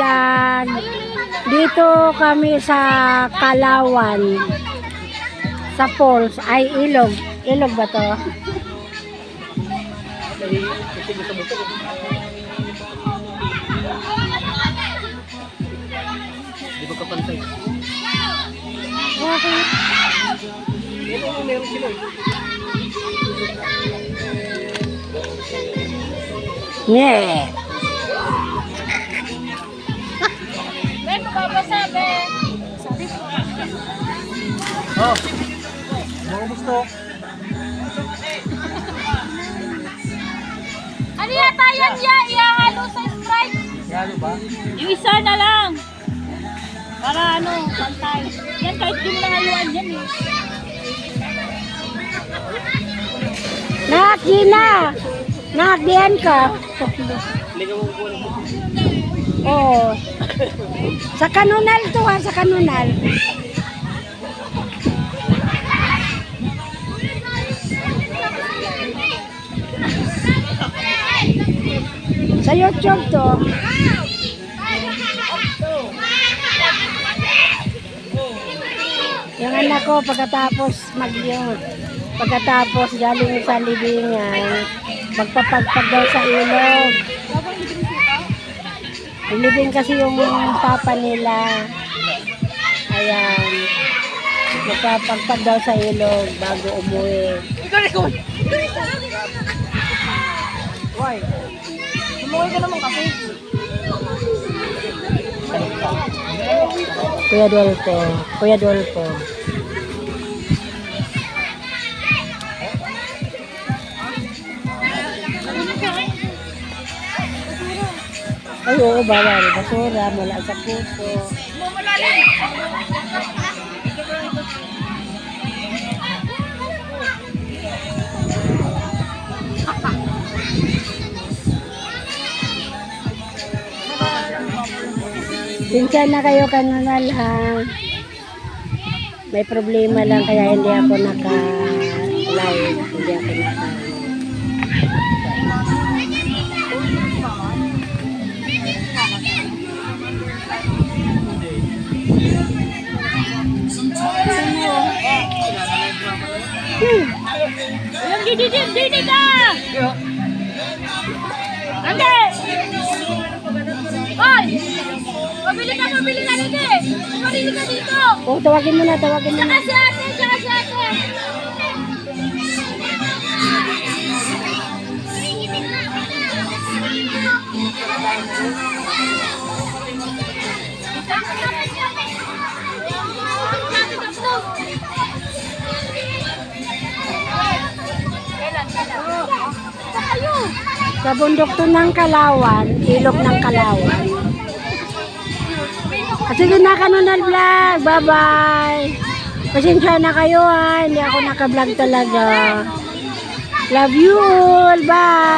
Vlog. Dito kami sa Kalawan. Sa falls. Ay, ilog. Ilog ba to? Di ba kapantay? Okay. Ito yung meron sila eh. Yeah. Ben, mababasa, Ben. Oh. Mga gusto. Ano yata yan, ya? Ihahalo sa Sprite. Yalo ba? Yung isa na lang. Para ano, pantay. Yan, kahit di mo lang haluan yan eh. Nak, Gina. Nak, diyan ka. Ligaw mo po. Oh. Sa kanunal to ha, sa kanunal. Sa YouTube to. Yung anak ko pagkatapos pagkatapos galing sa libingan, magpapagpag daw sa ilog. Libing kasi yung papa nila. Ayan. Magpapagpag daw sa ilog bago umuwi. Why? Sumuwi ka naman kasi. Kuya Dolpo. Kuya Dolpo. Ay, oo, bawal. Basura, mula sa puso. Pinsya na kayo kanunal ha. May problema lang kaya hindi ako naka-live. Hindi ako naka Alam, didi ka! Ande! Hoy! Pabili ka dito! Pabili ka dito! Oh, tawagin mo na. Tsaka si ate! Sa bundok to ng Kalawan, ilog ng Kalawan. Sige na kanunal vlog. Bye-bye. Pasensya na kayo ha. Hindi ako naka-vlog talaga. Love you all. Bye.